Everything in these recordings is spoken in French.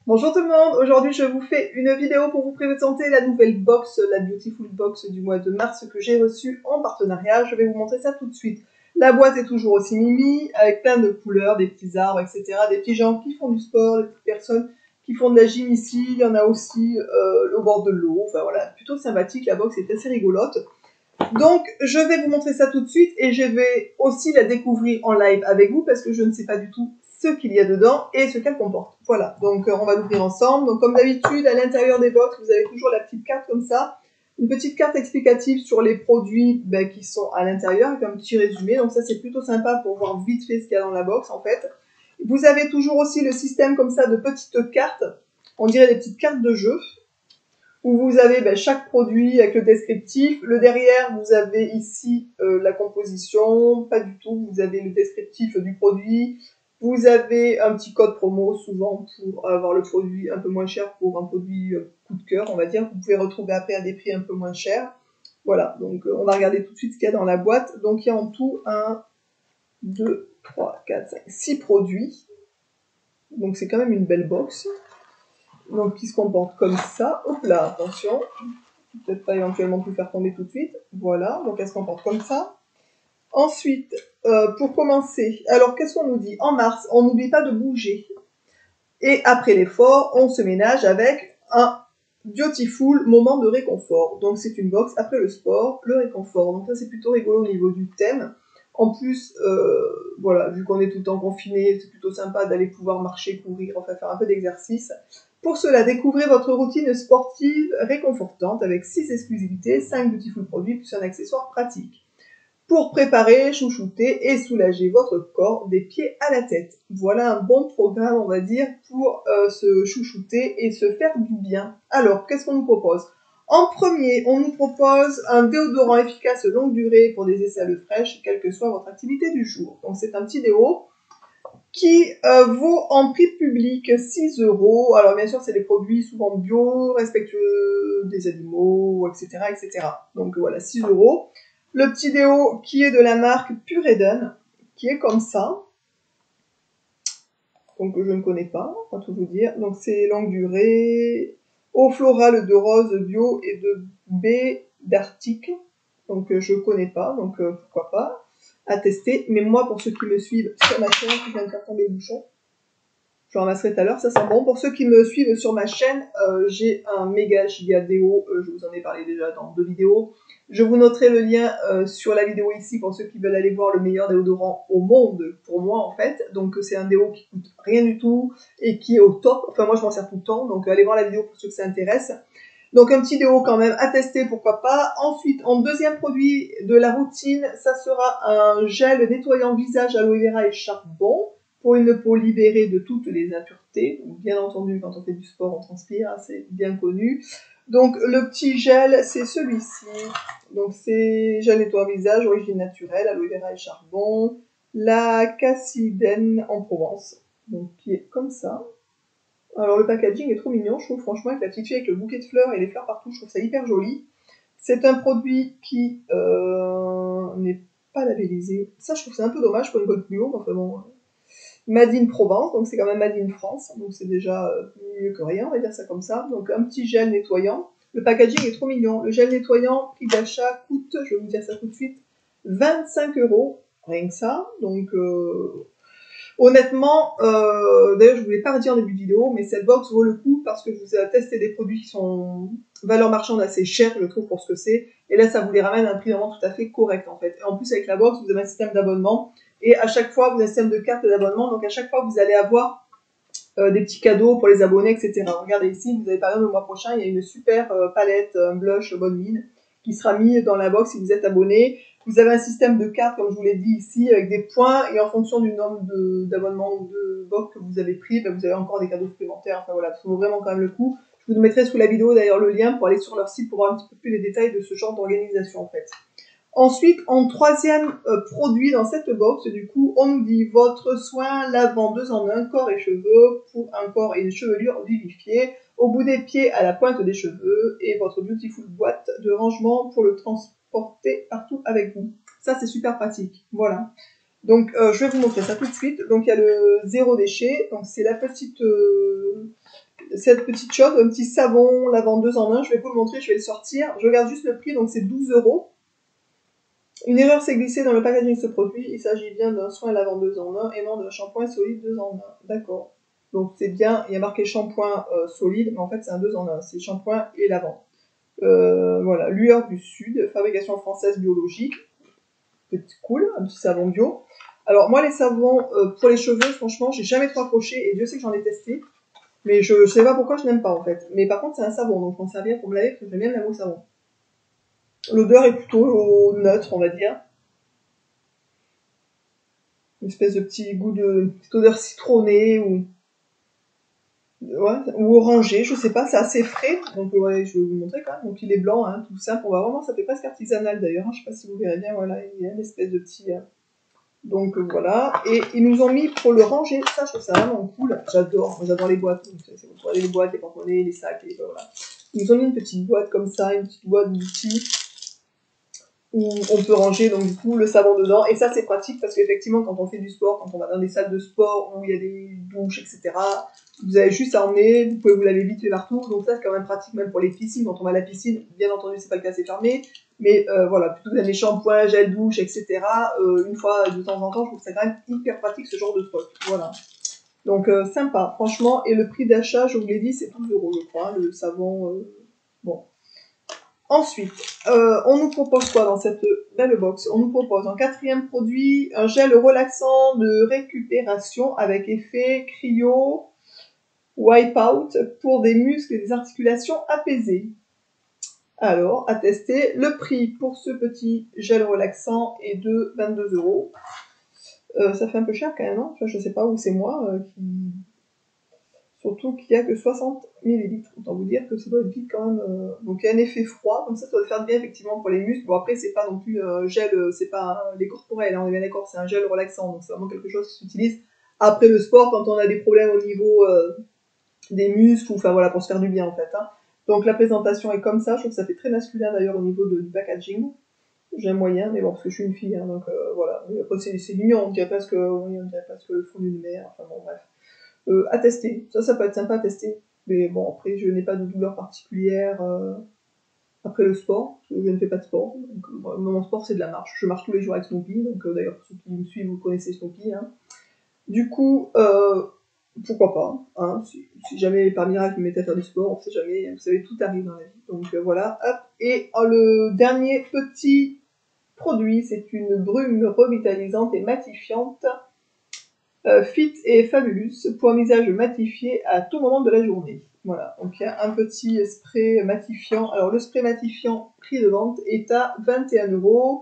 Bonjour tout le monde, aujourd'hui je vous fais une vidéo pour vous présenter la nouvelle box, la Beautiful Box du mois de mars que j'ai reçue en partenariat. Je vais vous montrer ça tout de suite. La boîte est toujours aussi mimi, avec plein de couleurs, des petits arbres, etc. Des petits gens qui font du sport, des petites personnes qui font de la gym ici. Il y en a aussi au bord de l'eau, enfin voilà, plutôt sympathique, la box est assez rigolote. Donc je vais vous montrer ça tout de suite et je vais aussi la découvrir en live avec vous parce que je ne sais pas du tout ce qu'il y a dedans et ce qu'elle comporte. Voilà, donc on va l'ouvrir ensemble. Donc comme d'habitude, à l'intérieur des box, vous avez toujours la petite carte comme ça, une petite carte explicative sur les produits qui sont à l'intérieur avec un petit résumé. Donc ça c'est plutôt sympa pour voir vite fait ce qu'il y a dans la box en fait. Vous avez toujours aussi le système comme ça de petites cartes, on dirait des petites cartes de jeu où vous avez chaque produit avec le descriptif. Le derrière, vous avez ici la composition, pas du tout, vous avez le descriptif du produit. Vous avez un petit code promo, souvent pour avoir le produit un peu moins cher pour un produit coup de cœur, on va dire. Vous pouvez retrouver après à des prix un peu moins chers. Voilà, donc on va regarder tout de suite ce qu'il y a dans la boîte. Donc il y a en tout 1, 2, 3, 4, 5, 6 produits. Donc c'est quand même une belle box. Donc qui se comporte comme ça. Hop là, attention. Peut-être pas éventuellement tout faire tomber tout de suite. Voilà, donc elle se comporte comme ça. Ensuite, pour commencer, alors qu'est-ce qu'on nous dit? En mars, on n'oublie pas de bouger. Et après l'effort, on se ménage avec un Beautiful moment de réconfort. Donc c'est une box après le sport, le réconfort. Donc ça c'est plutôt rigolo au niveau du thème. En plus, voilà, vu qu'on est tout le temps confiné, c'est plutôt sympa d'aller pouvoir marcher, courir, enfin faire un peu d'exercice. Pour cela, découvrez votre routine sportive réconfortante avec 6 exclusivités, 5 beautiful produits plus un accessoire pratique. Pour préparer, chouchouter et soulager votre corps des pieds à la tête. Voilà un bon programme, on va dire, pour se chouchouter et se faire du bien. Alors, qu'est-ce qu'on nous propose? En premier, on nous propose un déodorant efficace longue durée pour des aisselles fraîches, quelle que soit votre activité du jour. Donc, c'est un petit déo qui vaut en prix public 6 €. Alors, bien sûr, c'est des produits souvent bio, respectueux des animaux, etc., etc. Donc, voilà, 6 €. Le petit déo qui est de la marque Pure Eden, qui est comme ça. Donc je ne connais pas, à tout vous dire. Donc c'est longue durée, eau florale de rose bio et de baie d'Arctique. Donc je connais pas, donc pourquoi pas à tester. Mais moi, pour ceux qui me suivent sur ma chaîne, je viens de faire tomber le bouchon. Je ramasserai tout à l'heure, ça sent bon. Pour ceux qui me suivent sur ma chaîne, j'ai un méga giga déo, je vous en ai parlé déjà dans 2 vidéos. Je vous noterai le lien sur la vidéo ici pour ceux qui veulent aller voir le meilleur déodorant au monde, pour moi en fait. Donc c'est un déo qui coûte rien du tout et qui est au top. Enfin moi je m'en sers tout le temps, donc allez voir la vidéo pour ceux que ça intéresse. Donc un petit déo quand même à tester, pourquoi pas. Ensuite, en deuxième produit de la routine, ça sera un gel nettoyant visage aloe vera et charbon pour une peau libérée de toutes les impuretés. Donc, bien entendu, quand on fait du sport, on transpire, hein, c'est bien connu. Donc le petit gel, c'est celui-ci. Donc c'est gel nettoyant visage, origine naturelle, aloe vera et charbon. La cassidène en Provence. Donc qui est comme ça. Alors le packaging est trop mignon, je trouve, franchement, avec la petite fille avec le bouquet de fleurs et les fleurs partout, je trouve ça hyper joli. C'est un produit qui n'est pas labellisé. Ça, je trouve c'est un peu dommage pour une boîte plus haut, enfin bon. Made in Provence, donc c'est quand même Made in France, donc c'est déjà mieux que rien, on va dire ça comme ça. Donc un petit gel nettoyant. Le packaging est trop mignon. Le gel nettoyant, prix d'achat, coûte, je vais vous dire ça tout de suite, 25 €, rien que ça. Donc honnêtement, d'ailleurs je voulais pas redire en début de vidéo, mais cette box vaut le coup parce que je vous ai testé des produits qui sont valeur marchande assez chère, je trouve, pour ce que c'est. Et là, ça vous les ramène à un prix vraiment tout à fait correct, en fait. Et en plus, avec la box, vous avez un système d'abonnement. Et à chaque fois, vous avez un système de carte d'abonnement. Donc, à chaque fois, vous allez avoir des petits cadeaux pour les abonnés, etc. Regardez ici, vous avez par exemple le mois prochain, il y a une super palette, un blush bonne mine, qui sera mis dans la box si vous êtes abonné. Vous avez un système de cartes, comme je vous l'ai dit ici, avec des points, et en fonction du nombre d'abonnements ou de box que vous avez pris, vous avez encore des cadeaux supplémentaires. Enfin voilà, ça vaut vraiment quand même le coup. Je vous mettrai sous la vidéo d'ailleurs le lien pour aller sur leur site pour voir un petit peu plus les détails de ce genre d'organisation en fait. Ensuite, en troisième produit dans cette box, du coup, on nous dit votre soin lavant 2 en 1, corps et cheveux, pour un corps et une chevelure vivifiée, au bout des pieds à la pointe des cheveux, et votre beautiful boîte de rangement pour le transporter partout avec vous. Ça, c'est super pratique. Voilà. Donc, je vais vous montrer ça tout de suite. Donc, il y a le zéro déchet. Donc, c'est la petite cette petite chose, un petit savon lavant 2 en 1. Je vais vous le montrer, je vais le sortir. Je regarde juste le prix, donc c'est 12 €. Une erreur s'est glissée dans le packaging de ce produit. Il s'agit bien d'un soin lavant 2 en 1 et non d'un shampoing solide 2 en 1. D'accord. Donc c'est bien, il y a marqué shampoing solide, mais en fait c'est un 2 en 1. C'est shampoing et lavant. Voilà, Lueur du Sud, fabrication française biologique. Petit cool, un petit savon bio. Alors moi les savons pour les cheveux, franchement, j'ai jamais trop accroché et Dieu sait que j'en ai testé. Mais je sais pas pourquoi je n'aime pas en fait. Mais par contre c'est un savon, donc on sert bien pour me laver parce que j'aime bien le laver au savon. L'odeur est plutôt neutre, on va dire. Une espèce de petit goût de petite odeur citronnée ou orangé, je sais pas, c'est assez frais. Donc ouais, je vais vous montrer quand même. Donc il est blanc, hein, tout simple. On va vraiment, ça fait presque artisanal d'ailleurs. Hein, je sais pas si vous verrez bien. Voilà, il y a une espèce de petit. Donc voilà. Et ils nous ont mis pour le ranger. Ça, je trouve ça vraiment cool. J'adore les boîtes. Donc, vous trouvez les boîtes, les porte-monnaies, les sacs, voilà. Ils nous ont mis une petite boîte comme ça, une petite boîte d'outils où on peut ranger donc du coup le savon dedans, et ça c'est pratique parce qu'effectivement quand on fait du sport, quand on va dans des salles de sport où il y a des douches, etc., vous avez juste à emmener, vous pouvez vous laver vite fait partout, donc ça c'est quand même pratique même pour les piscines. Quand on va à la piscine, bien entendu c'est pas le cas, c'est fermé, mais voilà, plutôt que des shampoings, gel douche, etc., une fois de temps en temps, je trouve que c'est quand même hyper pratique ce genre de truc, voilà. Donc sympa, franchement, et le prix d'achat, je vous l'ai dit, c'est 12 € je crois, le savon, bon. Ensuite, on nous propose quoi dans cette belle box? On nous propose en 4e produit un gel relaxant de récupération avec effet cryo wipe-out pour des muscles et des articulations apaisées. Alors, à tester, le prix pour ce petit gel relaxant est de 22 €. Ça fait un peu cher quand même, hein, enfin, je sais pas où c'est moi qui... Surtout qu'il n'y a que 60 ml. Autant vous dire que ça doit être vite quand même. Donc il y a un effet froid, comme ça doit faire bien effectivement pour les muscles. Bon après c'est pas non plus un gel, c'est pas les corporels, hein, on est bien d'accord, c'est un gel relaxant, donc c'est vraiment quelque chose qui s'utilise après le sport quand on a des problèmes au niveau des muscles, ou enfin voilà, pour se faire du bien en fait. Hein. Donc la présentation est comme ça, je trouve que ça fait très masculin d'ailleurs au niveau du packaging. J'aime moyen, mais bon, parce que je suis une fille, hein, donc voilà. Et après c'est mignon, on dirait presque le fond d'une mer, enfin bon bref. À tester, ça peut être sympa à tester. Mais bon, après, je n'ai pas de douleur particulière après le sport, parce que je ne fais pas de sport. Donc, mon sport, c'est de la marche. Je marche tous les jours avec Snoopy, donc d'ailleurs, pour ceux qui me suivent, vous connaissez Snoopy. Hein. Du coup, pourquoi pas, hein, si jamais par miracle je me mettais à faire du sport, on sait jamais, vous savez, tout arrive dans la vie. Donc voilà, hop. Et le dernier petit produit, c'est une brume revitalisante et matifiante. Fit et Fabulous pour un visage matifié à tout moment de la journée. Voilà, donc il y a un petit spray matifiant. Alors le spray matifiant, prix de vente est à 21 €.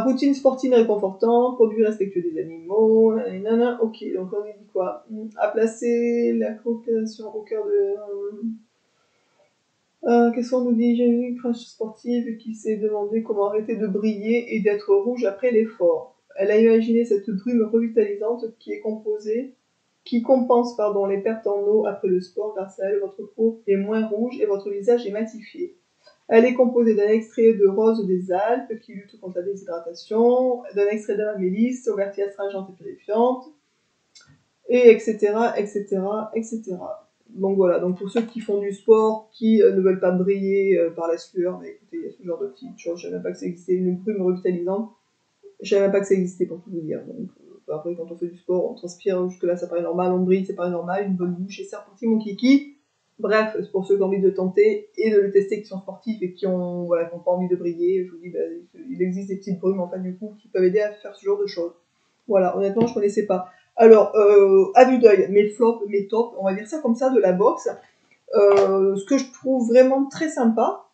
Routine sportive réconfortante, produit respectueux des animaux, nanana. Ok, donc on dit quoi? À placer la coopération au cœur de... qu'est-ce qu'on nous dit? J'ai vu une crash sportive qui s'est demandé comment arrêter de briller et d'être rouge après l'effort. Elle a imaginé cette brume revitalisante qui compense les pertes en eau après le sport. Grâce à elle, votre peau est moins rouge et votre visage est matifié. Elle est composée d'un extrait de rose des Alpes qui lutte contre la déshydratation, d'un extrait d'amélis aux vertus astringentes et purifiantes, et etc., etc., etc. Donc voilà, donc pour ceux qui font du sport, qui ne veulent pas briller par la sueur, mais écoutez, il y a ce genre de petites choses, je ne savais même pas que ça existait, une brume revitalisante, je savais même pas que ça existait pour tout vous dire. Donc après, quand on fait du sport, on transpire, jusque-là ça paraît normal, on brille, c'est pas normal, une bonne douche, et c'est reparti mon kiki. Bref, c'est pour ceux qui ont envie de tenter et de le tester, qui sont sportifs et qui ont pas envie de briller, je vous dis, il existe des petites brumes en fait du coup qui peuvent aider à faire ce genre de choses. Voilà, honnêtement, je connaissais pas. Alors, à vue d'œil, mes flops, mes tops, on va dire ça comme ça, de la box. Ce que je trouve vraiment très sympa,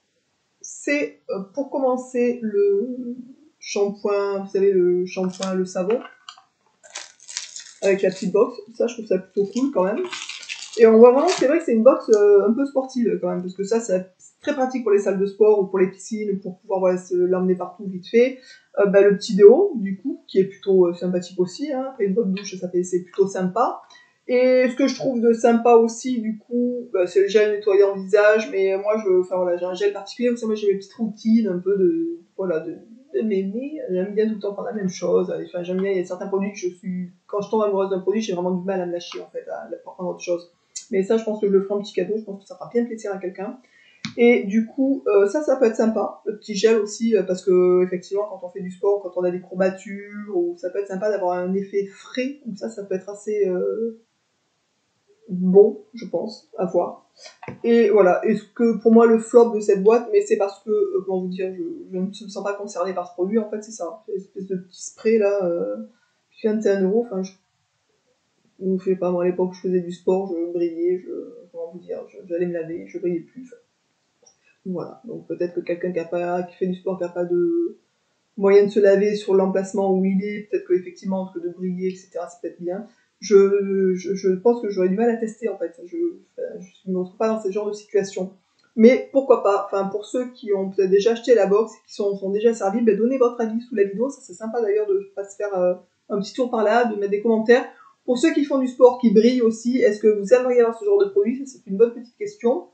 c'est pour commencer le shampoing, vous savez, le shampoing, le savon, avec la petite box. Ça, je trouve ça plutôt cool quand même. Et on voit vraiment, c'est vrai que c'est une box un peu sportive quand même, parce que ça, c'est très pratique pour les salles de sport ou pour les piscines, pour pouvoir l'emmener partout vite fait. Le petit déo, du coup, qui est plutôt sympathique aussi. Hein. Après une bonne douche, c'est plutôt sympa. Et ce que je trouve de sympa aussi, du coup, c'est le gel nettoyant visage. Mais moi, j'ai un gel particulier. Vous savez, moi, j'ai mes petites routines un peu de mémé. J'aime bien tout le temps prendre la même chose. Enfin, j'aime bien, il y a certains produits quand je tombe amoureuse d'un produit, j'ai vraiment du mal à me lâcher, en fait, à prendre autre chose. Mais ça, je pense que je le ferai un petit cadeau, je pense que ça fera bien plaisir à quelqu'un. Et du coup, ça peut être sympa. Le petit gel aussi, parce que effectivement, quand on fait du sport, quand on a des courbatures, ou ça peut être sympa d'avoir un effet frais. Donc ça peut être assez bon, je pense, à voir. Et voilà. Et ce que pour moi le flop de cette boîte, mais c'est parce que, comment vous dire, je ne me sens pas concernée par ce produit. En fait, c'est ça, c'est une espèce de petit spray là, qui vient de 21 €. Enfin, je sais pas, moi à l'époque, je faisais du sport, je brillais, comment vous dire, j'allais me laver, je brillais plus. Voilà, donc peut-être que quelqu'un qui fait du sport, qui n'a pas de moyen de se laver sur l'emplacement où il est, peut-être qu'effectivement, entre de briller, etc., c'est peut-être bien. Je pense que j'aurais du mal à tester, en fait. Je ne me retrouve pas dans ce genre de situation. Mais pourquoi pas, enfin, pour ceux qui ont peut-être déjà acheté la box et qui sont déjà servis, ben, donnez votre avis sous la vidéo. Ça, c'est sympa d'ailleurs de pas se faire un petit tour par là, de mettre des commentaires. Pour ceux qui font du sport, qui brillent aussi, est-ce que vous aimeriez avoir ce genre de produit? Ça, c'est une bonne petite question.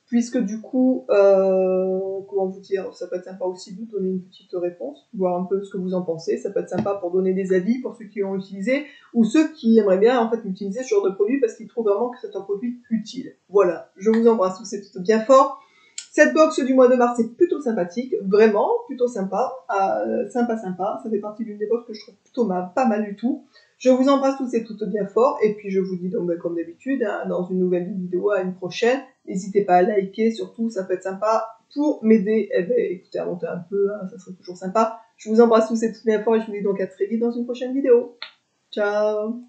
Puisque du coup, comment vous dire, ça peut être sympa aussi de donner une petite réponse, voir un peu ce que vous en pensez. Ça peut être sympa pour donner des avis pour ceux qui l'ont utilisé ou ceux qui aimeraient bien en fait utiliser ce genre de produit parce qu'ils trouvent vraiment que c'est un produit utile. Voilà, je vous embrasse tous et toutes bien fort. Cette box du mois de mars est plutôt sympathique, vraiment plutôt sympa, sympa. Ça fait partie d'une des box que je trouve plutôt pas mal du tout. Je vous embrasse tous et toutes bien fort, et puis je vous dis donc, comme d'habitude, hein, dans une nouvelle vidéo, à une prochaine. N'hésitez pas à liker, surtout, ça peut être sympa pour m'aider, écoutez, à monter un peu, hein, ça serait toujours sympa. Je vous embrasse tous et toutes bien fort, et je vous dis donc à très vite dans une prochaine vidéo. Ciao!